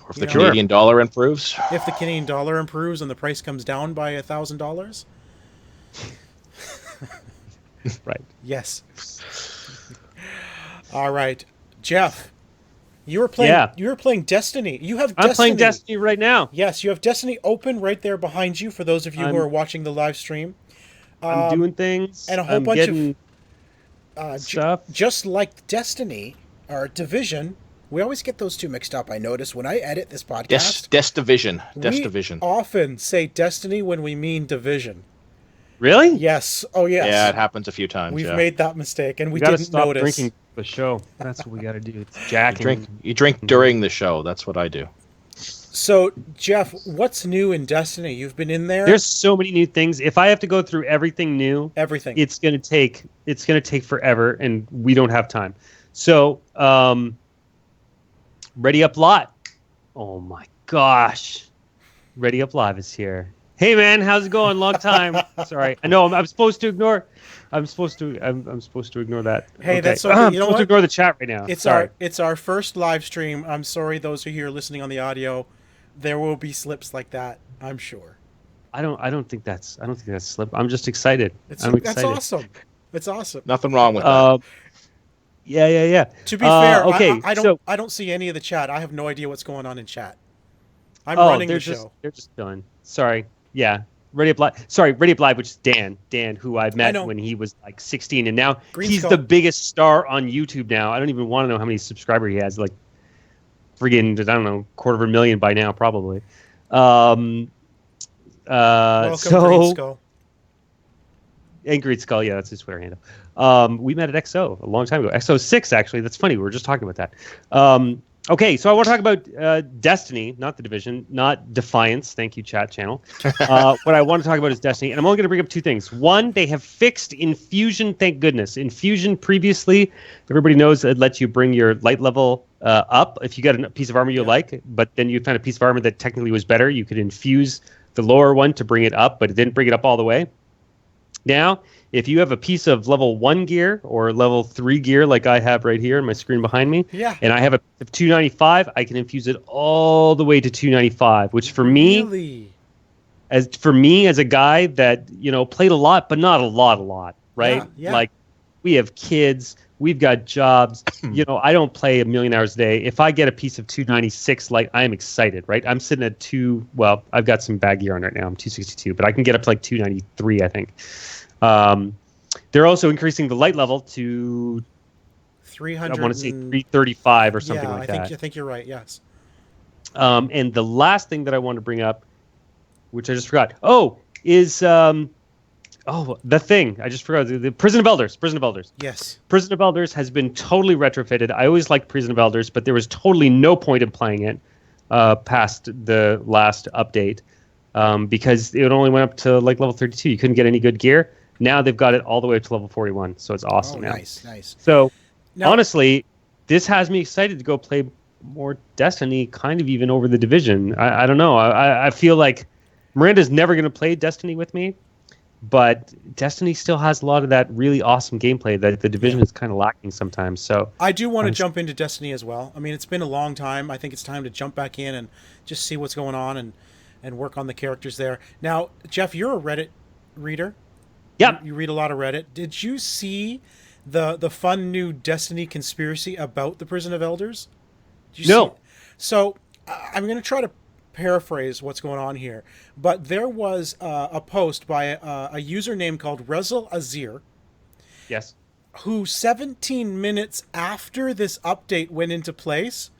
Or if the Canadian dollar improves. If the Canadian dollar improves and the price comes down by $1,000. Right. Yes. All right, Jeff. You were playing. Yeah. You were playing Destiny. You have. I'm playing Destiny right now. Yes, you have Destiny open right there behind you. For those of you who are watching the live stream, I'm doing things and a whole bunch of stuff. Just like Destiny or Division, we always get those two mixed up. I notice when I edit this podcast. Division. We often say Destiny when we mean Division. Really? Yes. Oh, yes. Yeah, it happens a few times. We've made that mistake, and we didn't stop notice. Drinking the show. That's what we got to do. It's jacking. You drink during the show. That's what I do. So, Jeff, what's new in Destiny? You've been in there. There's so many new things. If I have to go through everything new, it's gonna take forever, and we don't have time. So, Ready Up Lot. Oh my gosh, Ready Up Live is here. Hey man, how's it going? Long time. Sorry, I know I'm supposed to ignore. I'm supposed to ignore that. Hey, okay. That's okay. I'm supposed to ignore the chat right now. It's our first live stream. I'm sorry, those who are listening on the audio. There will be slips like that, I'm sure. I don't think that's slip. I'm just excited. That's awesome. It's awesome. Nothing wrong with that. Yeah. To be fair, okay, I don't see any of the chat. I have no idea what's going on in chat. I'm running the show. They're just done. Sorry. Yeah. Ready Up Live, which is Dan, who I met when he was like 16, and now he's the biggest star on YouTube now. I don't even want to know how many subscribers he has, like friggin', I don't know, 250,000 by now, probably. Welcome, Green Skull. And Green Skull, yeah, that's his Twitter handle. We met at XO a long time ago. XO 6, actually. That's funny. We were just talking about that. Okay, so I want to talk about Destiny, not The Division, not Defiance. Thank you, chat channel. What I want to talk about is Destiny, and I'm only going to bring up two things. One, they have fixed Infusion, thank goodness. Infusion previously, everybody knows it lets you bring your light level up if you get a piece of armor you like, but then you found a piece of armor that technically was better. You could infuse the lower one to bring it up, but it didn't bring it up all the way. Now, if you have a piece of level 1 gear or level 3 gear like I have right here on my screen behind me, and I have a 295, I can infuse it all the way to 295, which for me, as a guy that, played a lot, but not a lot, right? Yeah. Like, we have kids, we've got jobs, I don't play a million hours a day. If I get a piece of 296, like, I'm excited, right? I'm sitting at I've got some bad gear on right now. I'm 262, but I can get up to like 293, I think. They're also increasing the light level to 300. I want to say 335 or something like that. I think you're right. Yes. And the last thing that I want to bring up, which I just forgot, is the thing I just forgot, the Prison of Elders. Yes. Prison of Elders has been totally retrofitted. I always liked Prison of Elders, but there was totally no point in playing it. past the last update because it only went up to like level 32. You couldn't get any good gear. Now they've got it all the way up to level 41, so it's awesome now. Nice. So now, honestly, this has me excited to go play more Destiny, kind of even over the Division. I don't know. I feel like Miranda's never going to play Destiny with me, but Destiny still has a lot of that really awesome gameplay that the Division is kind of lacking sometimes. So I do want to jump into Destiny as well. I mean, it's been a long time. I think it's time to jump back in and just see what's going on and work on the characters there. Now, Jeff, you're a Reddit reader. Yep. You read a lot of Reddit. Did you see the fun new Destiny conspiracy about the Prison of Elders? No. So I'm going to try to paraphrase what's going on here, but there was a post by a user name called Rezel Azir. Yes. Who 17 minutes after this update went into place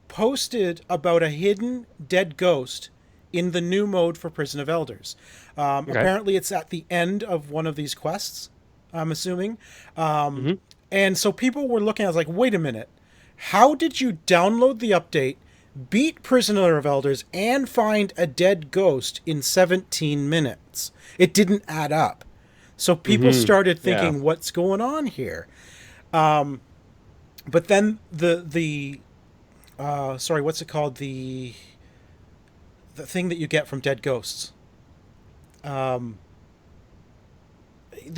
posted about a hidden dead ghost in the new mode for Prison of Elders. Apparently it's at the end of one of these quests, I'm assuming. And so people were looking, I was like, wait a minute. How did you download the update, beat Prisoner of Elders, and find a dead ghost in 17 minutes? It didn't add up. So people started thinking, what's going on here? But then the sorry, what's it called? The thing that you get from dead ghosts. The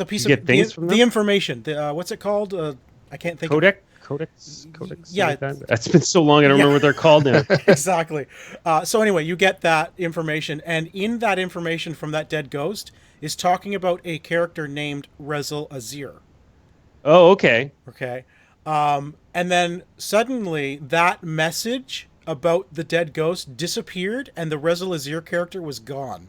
piece of the information. What's it called? I can't think. Codex. Yeah, like that. It's been so long I don't remember what they're called now. Exactly. So anyway, you get that information, and in that information from that dead ghost is talking about a character named Rezel Azir. Oh, okay. Okay. And then suddenly that message about the dead ghost disappeared, and the Rezel Azir character was gone.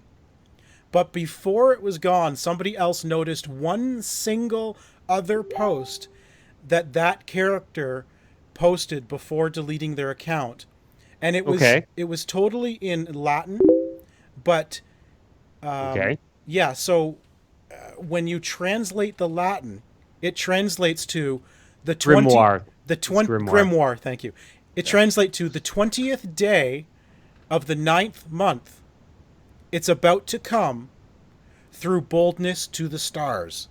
But before it was gone, somebody else noticed one single other post that character posted before deleting their account, and it was totally in Latin, but so when you translate the Latin, it translates to the Grimoire. Grimoire. Thank you. It translates to the 20th day of the 9th month. It's about to come through boldness to the stars,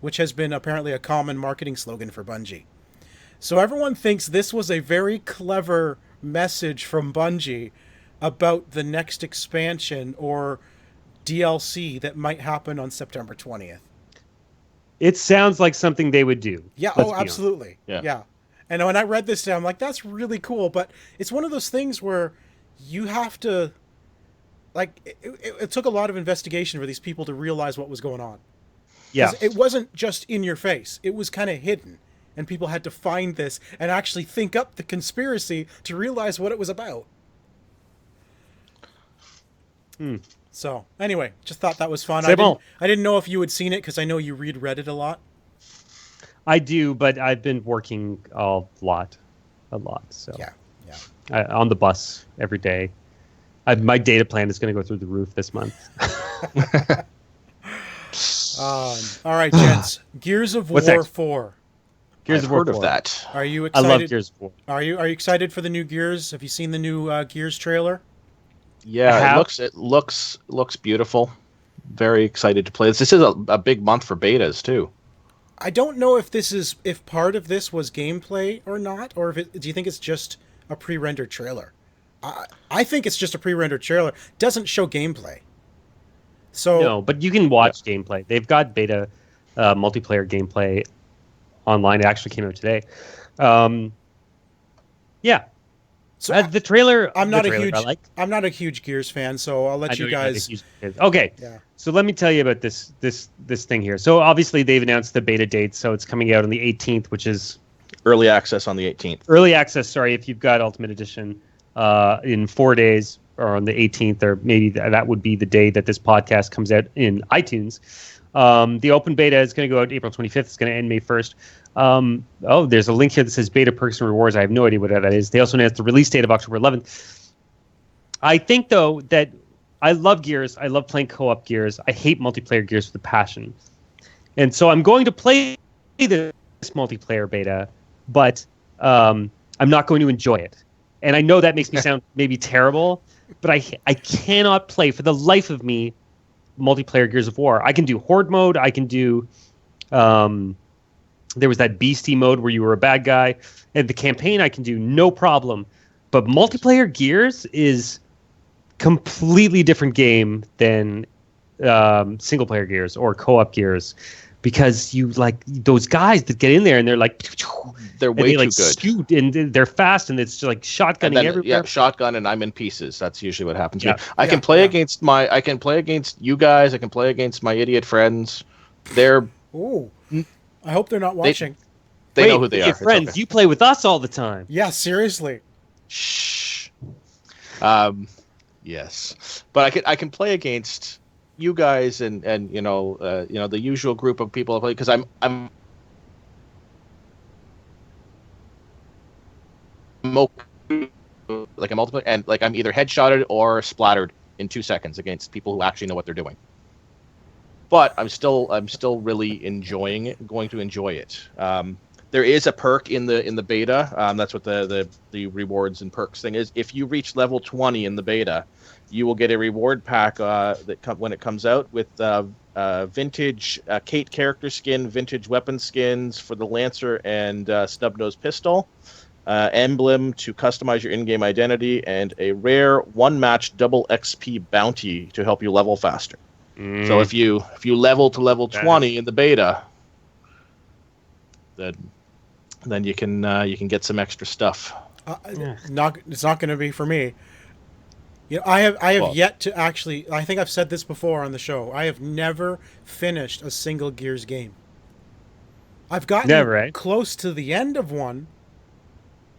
which has been apparently a common marketing slogan for Bungie. So everyone thinks this was a very clever message from Bungie about the next expansion or DLC that might happen on September 20th. It sounds like something they would do. Yeah, absolutely. Yeah. And when I read this down, I'm like, that's really cool, but it's one of those things where you have to, like, it took a lot of investigation for these people to realize what was going on. Yeah. It wasn't just in your face. It was kind of hidden. And people had to find this and actually think up the conspiracy to realize what it was about. So, anyway, just thought that was fun. I didn't know if you had seen it because I know you read Reddit a lot. I do, but I've been working a lot. So yeah. On the bus every day. My data plan is going to go through the roof this month. All right, gents. Gears of War 4. I've heard of that. Are you excited? I love Gears of War. Are you excited for the new Gears? Have you seen the new Gears trailer? Yeah, it looks beautiful. Very excited to play this. This is a big month for betas too. I don't know if part of this was gameplay or not, or do you think it's just a pre-rendered trailer? I think it's just a pre-rendered trailer. It doesn't show gameplay. So no, but you can watch gameplay. They've got beta multiplayer gameplay online. It actually came out today. Yeah. So the trailer. I'm not a huge Gears fan, so I'll let you guys. Okay. Yeah. So let me tell you about this thing here. So obviously they've announced the beta date, so it's coming out on the 18th, which is early access on the 18th. Early access. Sorry, if you've got Ultimate Edition, in 4 days or on the 18th, or maybe that would be the day that this podcast comes out in iTunes. The open beta is going to go out April 25th. It's going to end May 1st. There's a link here that says beta perks and rewards. I have no idea what that is. They also announced the release date of October 11th. I think, though, that I love Gears. I love playing co-op Gears. I hate multiplayer Gears with a passion. And so I'm going to play this multiplayer beta, but I'm not going to enjoy it. And I know that makes me sound maybe terrible, but I cannot play for the life of me multiplayer Gears of War. I can do Horde mode. I can do... there was that Beastie mode where you were a bad guy. And the campaign I can do no problem. But multiplayer Gears is completely different game than single player Gears or co-op Gears, because you like those guys that get in there and they're like they're way too good, shoot, and they're fast, and it's just like shotgunning everywhere. Yeah, shotgun, and I'm in pieces. That's usually what happens to me. I can play against you guys. I can play against my idiot friends. They're I hope they're not watching. They know who they are. Friends, okay. You play with us all the time. Yeah, seriously. Shh. Yes, but I can play against you guys and the usual group of people I play, because I'm like a multiplayer, and like I'm either headshotted or splattered in 2 seconds against people who actually know what they're doing. But I'm still really enjoying it. Going to enjoy it. There is a perk in the beta. That's what the rewards and perks thing is. If you reach level 20 in the beta, you will get a reward pack when it comes out with vintage Kate character skin, vintage weapon skins for the Lancer and snub-nosed pistol, emblem to customize your in-game identity, and a rare one-match double XP bounty to help you level faster. So if you level to level 20 in the beta, then you can get some extra stuff. It's not going to be for me. You know, I have yet to actually. I think I've said this before on the show. I have never finished a single Gears game. I've gotten close to the end of one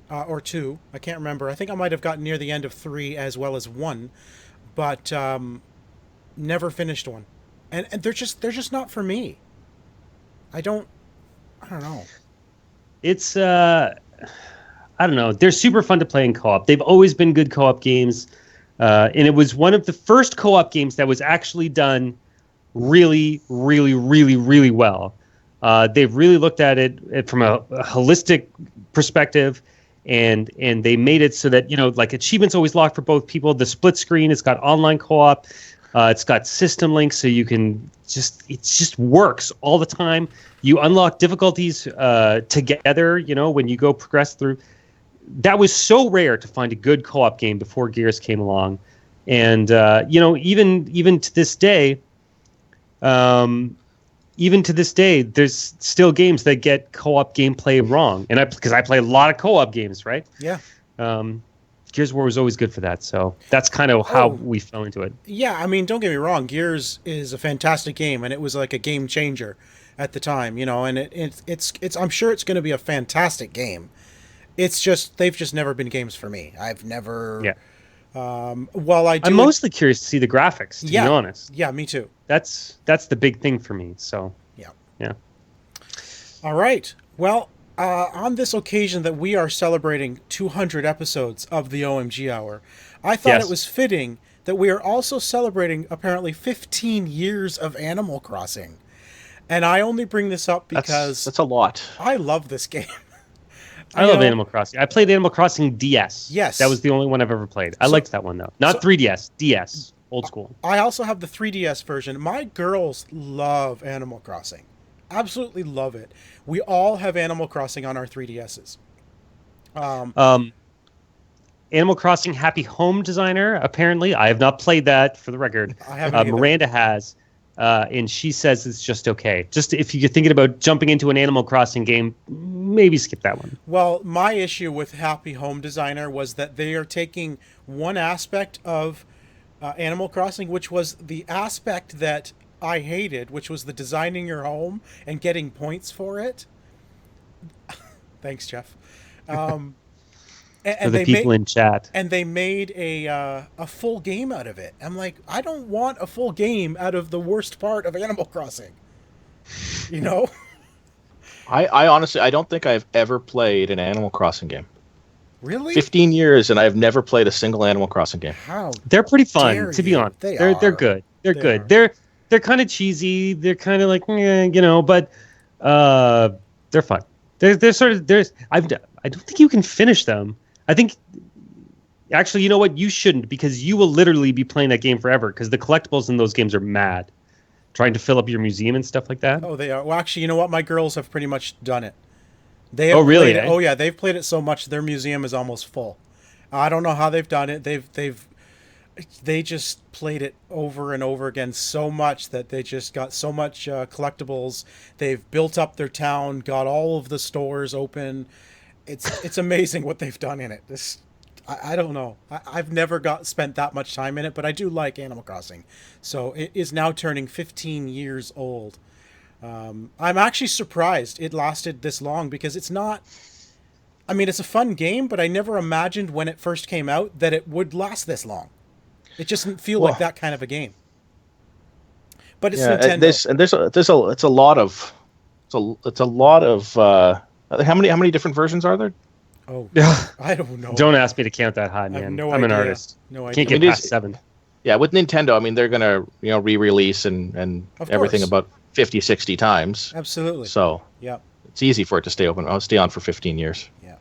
or two. I can't remember. I think I might have gotten near the end of 3 as well as 1, but never finished one. And they're just not for me. I don't know. It's I don't know. They're super fun to play in co-op. They've always been good co-op games. And it was one of the first co-op games that was actually done really, really, really, really well. They've really looked at it from a holistic perspective, and they made it so that, like, achievements always locked for both people. The split screen, it's got online co-op. It's got system links, so you can it just works all the time. You unlock difficulties together, when you go progress through. That was so rare to find a good co-op game before Gears came along. And, even to this day, there's still games that get co-op gameplay wrong. And because I play a lot of co-op games, right? Yeah. Gears of War was always good for that, so that's kind of how we fell into it. Yeah, I mean, don't get me wrong. Gears is a fantastic game, and it was like a game changer at the time, and it's I'm sure it's going to be a fantastic game. It's just they've just never been games for me. I've never. Yeah. I'm mostly curious to see the graphics. To be honest. Yeah, me too. That's the big thing for me. So. Yeah. All right. Well. On this occasion that we are celebrating 200 episodes of the OMG Hour, I thought it was fitting that we are also celebrating apparently 15 years of Animal Crossing. And I only bring this up because... That's a lot. I love this game. I love Animal Crossing. I played Animal Crossing DS. Yes. That was the only one I've ever played. I liked that one, though. Not 3DS. DS. Old school. I also have the 3DS version. My girls love Animal Crossing. Absolutely love it. We all have Animal Crossing on our 3DSs. Animal Crossing Happy Home Designer, apparently. I have not played that, for the record. I haven't Miranda has, and she says it's just okay. Just if you're thinking about jumping into an Animal Crossing game, maybe skip that one. Well, my issue with Happy Home Designer was that they are taking one aspect of Animal Crossing, which was the aspect that I hated, which was the designing your home and getting points for it. Thanks, Jeff. And for the people in chat. And they made a full game out of it. I'm like, I don't want a full game out of the worst part of Animal Crossing. I honestly, I don't think I've ever played an Animal Crossing game. Really? 15 years, and I've never played a single Animal Crossing game. How? They're pretty fun, to be honest. They're good. They're good. They're kind of cheesy. They're kind of like, but they're fun. They're sort of I don't think you can finish them. I think Actually, you know what? You shouldn't, because you will literally be playing that game forever, because the collectibles in those games are mad. Trying to fill up your museum and stuff like that. Oh, they are. Well, actually, you know what? My girls have pretty much done it. Oh, really? Played it. Oh, yeah. They've played it so much their museum is almost full. I don't know how they've done it. They just played it over and over again so much that they just got so much collectibles. They've built up their town, got all of the stores open. It's amazing what they've done in it. I don't know. I've never spent that much time in it, but I do like Animal Crossing. So it is now turning 15 years old. I'm actually surprised it lasted this long, because it's not... I mean, it's a fun game, but I never imagined when it first came out that it would last this long. It just didn't feel like that kind of a game. But it's Nintendo. It's a lot of how many different versions are there? Oh, I don't know. Don't ask me to count that high, man. I'm an artist. No idea. Can't get past 7. Yeah, with Nintendo, I mean, they're gonna re-release and everything about 50, 60 times. Absolutely. So yeah, it's easy for it to stay open. I'll stay on for 15 years. Yeah.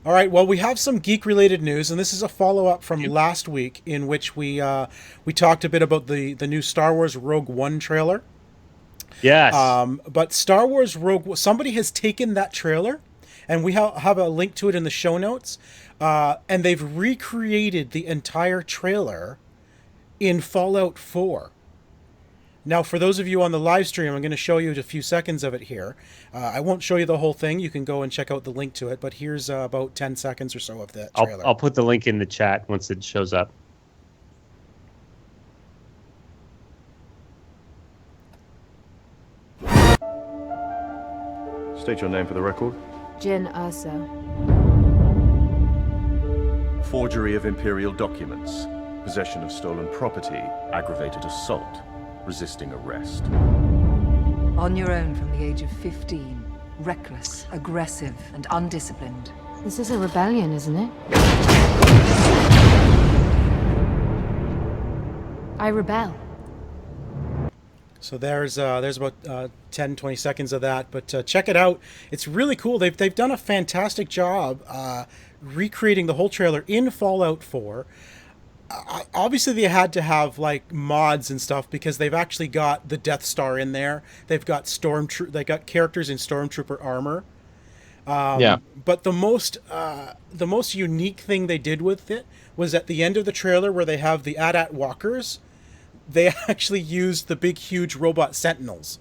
All right. Well, we have some geek-related news, and this is a follow-up from last week, in which we talked a bit about the new Star Wars Rogue One trailer. Yes. But Star Wars Rogue, somebody has taken that trailer, and we have a link to it in the show notes, and they've recreated the entire trailer in Fallout 4. Now, for those of you on the live stream, I'm going to show you a few seconds of it here. I won't show you the whole thing. You can go and check out the link to it, but here's about 10 seconds or so of the trailer. I'll put the link in the chat once it shows up. State your name for the record. Jin Ursa. Forgery of imperial documents, possession of stolen property, aggravated assault, resisting arrest. On your own from the age of 15. Reckless, aggressive, and undisciplined. This is a rebellion, isn't it? I rebel. So there's about 10, 20 seconds of that, but check it out. It's really cool. They've done a fantastic job recreating the whole trailer in Fallout 4. Obviously, they had to have like mods and stuff, because they've actually got the Death Star in there. They've got they got characters in Stormtrooper armor. But the most unique thing they did with it was at the end of the trailer, where they have the AT-AT walkers. They actually used the big, huge robot sentinels.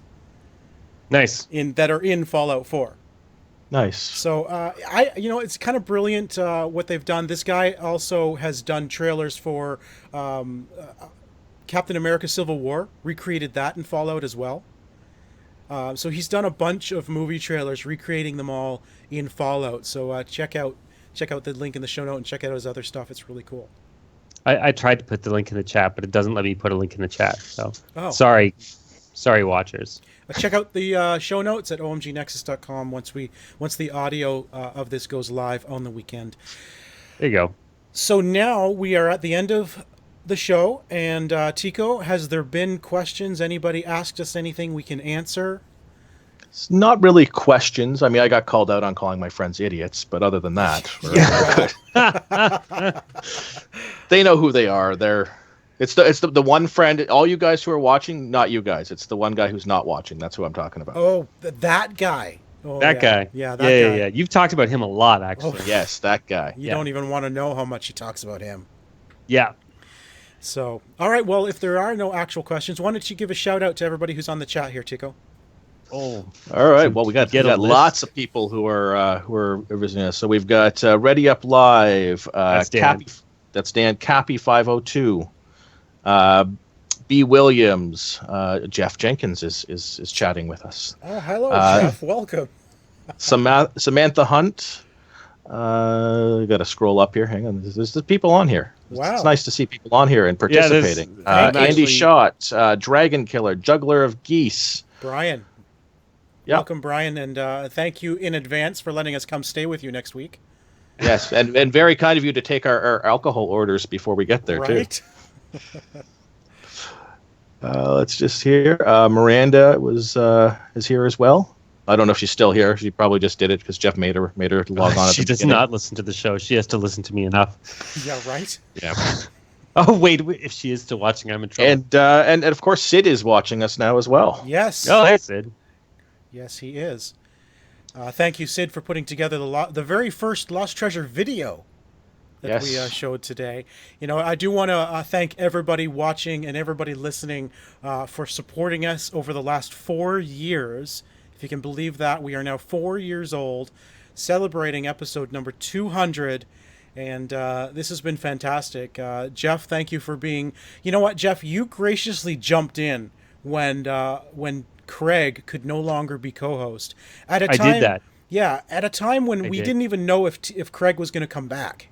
Nice. That are in Fallout 4. Nice. So it's kind of brilliant what they've done. This guy also has done trailers for Captain America: Civil War. Recreated that in Fallout as well. So he's done a bunch of movie trailers, recreating them all in Fallout. So check out the link in the show note and check out his other stuff. It's really cool. I tried to put the link in the chat, but it doesn't let me put a link in the chat. So sorry, watchers. Check out the show notes at omgnexus.com once the audio of this goes live on the weekend. There you go. So now we are at the end of the show, and Tico, has there been questions? Anybody asked us anything we can answer? It's not really questions. I mean, I got called out on calling my friends idiots, but other than that, they know who they are. It's the one friend. All you guys who are watching, not you guys. It's the one guy who's not watching. That's who I'm talking about. Oh, that guy. Oh, that guy. Yeah, that guy. Yeah. You've talked about him a lot, actually. Oh, yes, that guy. You don't even want to know how much he talks about him. Yeah. So, all right. Well, if there are no actual questions, why don't you give a shout out to everybody who's on the chat here, Tico? Oh, all right. Well, we got lots of people who are visiting us. So we've got Ready Up Live. That's Dan. That's Dan. Cappy 502. B. Williams. Jeff Jenkins is chatting with us. Oh, hello, Jeff. Welcome. Samantha Hunt. Got to scroll up here. Hang on. There's people on here. Wow. It's nice to see people on here and participating. Andy Schott. Dragon Killer. Juggler of Geese. Brian. Yep. Welcome, Brian, and thank you in advance for letting us come stay with you next week. Yes, and very kind of you to take our alcohol orders before we get there, right? Too. Let's just hear. Miranda is here as well. I don't know if she's still here. She probably just did it because Jeff made her log on. She does not listen to the show. She has to listen to me enough. Yeah, right? Yeah. Oh, wait. If she is still watching, I'm in trouble. And of course, Sid is watching us now as well. Yes. Oh, hey, Sid. Yes, he is. Thank you, Sid, for putting together the very first Lost Treasure video that we showed today. You know, I do want to thank everybody watching and everybody listening for supporting us over the last 4 years. If you can believe that, we are now 4 years old, celebrating episode number 200. And this has been fantastic. Jeff, thank you for being... You know what, Jeff? You graciously jumped in when Craig could no longer be co-host. I did that. Yeah, at a time when we didn't even know if Craig was going to come back.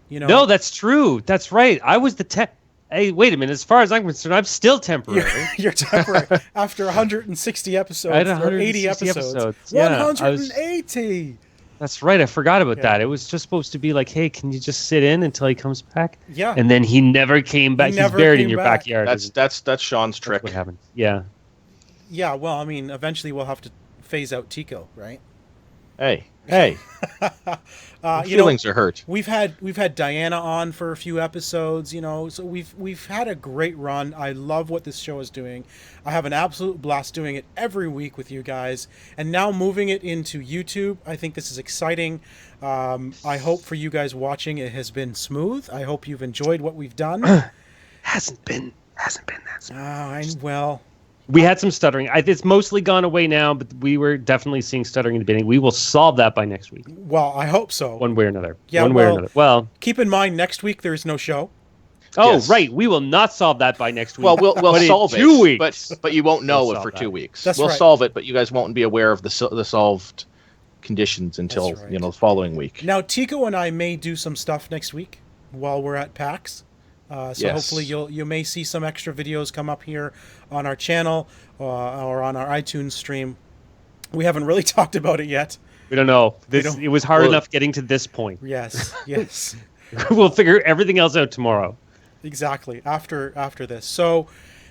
You know? No, that's true. That's right. I was the Hey, wait a minute. As far as I'm concerned, I'm still temporary. You're temporary. After 160 episodes, I had or 80 episodes. Yeah, 180! That's right. I forgot about that. It was just supposed to be like, hey, can you just sit in until he comes back? Yeah. And then he never came back. He's buried in your backyard. That's Sean's trick. That's what happened. Yeah. Yeah, well, I mean, eventually we'll have to phase out Tico, right? Hey. Feelings are hurt. We've had Diana on for a few episodes, you know, so we've had a great run. I love what this show is doing. I have an absolute blast doing it every week with you guys, and now moving it into YouTube. I think this is exciting. I hope for you guys watching it has been smooth. I hope you've enjoyed what we've done. Hasn't been that smooth. We had some stuttering. It's mostly gone away now, but we were definitely seeing stuttering in the beginning. We will solve that by next week. Well, I hope so. One way or another. Yeah, way or another. Well, keep in mind, next week there's no show. Oh, yes. Right. We will not solve that by next week. Well, we'll solve it. 2 weeks. But you won't know it for 2 weeks. We'll solve it, but you guys won't be aware of the solved conditions until the following week. Now, Tico and I may do some stuff next week while we're at PAX. Hopefully you may see some extra videos come up here on our channel or on our iTunes stream. We haven't really talked about it yet. We don't know. It was hard enough getting to this point. Yes. We'll figure everything else out tomorrow. Exactly. After this. So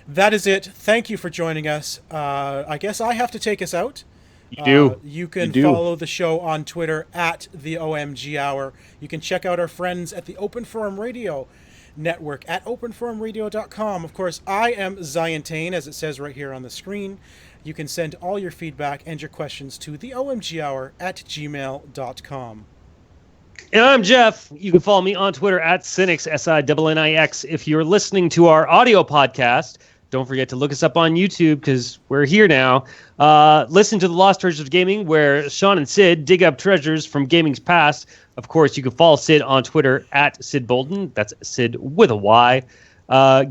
that is it. Thank you for joining us. I guess I have to take us out. You do. You can follow the show on Twitter at the OMG Hour. You can check out our friends at the Open Forum Radio Network at openforumradio.com. Of course, I am Ziantane, as it says right here on the screen. You can send all your feedback and your questions to the OMGhour at gmail.com. And I'm Jeff. You can follow me on Twitter at Sinix, SINNIX. If you're listening to our audio podcast, don't forget to look us up on YouTube because we're here now. Listen to The Lost Treasures of Gaming, where Sean and Sid dig up treasures from gaming's past. Of course, you can follow Sid on Twitter at Sid Bolden. That's Sid with a Y.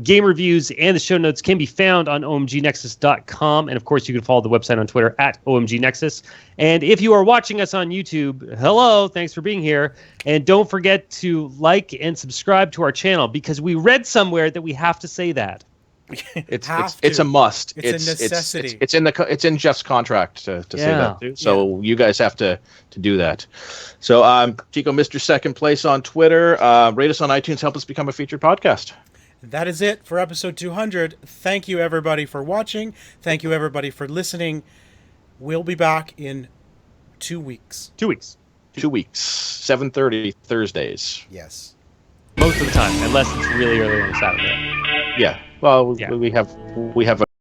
Game reviews and the show notes can be found on omgnexus.com. And, of course, you can follow the website on Twitter at omgnexus. And if you are watching us on YouTube, hello, thanks for being here. And don't forget to like and subscribe to our channel because we read somewhere that we have to say that. It's a must. It's a necessity. It's in Jeff's contract to say that too. So you guys have to do that. So Tico, Mr. Second Place on Twitter. Rate us on iTunes. Help us become a featured podcast. That is it for episode 200. Thank you everybody for watching. Thank you everybody for listening. We'll be back in 2 weeks. 2 weeks. 2 weeks. 7:30 Thursdays. Yes. Most of the time, unless it's really early on Saturday. Yeah. Well, we have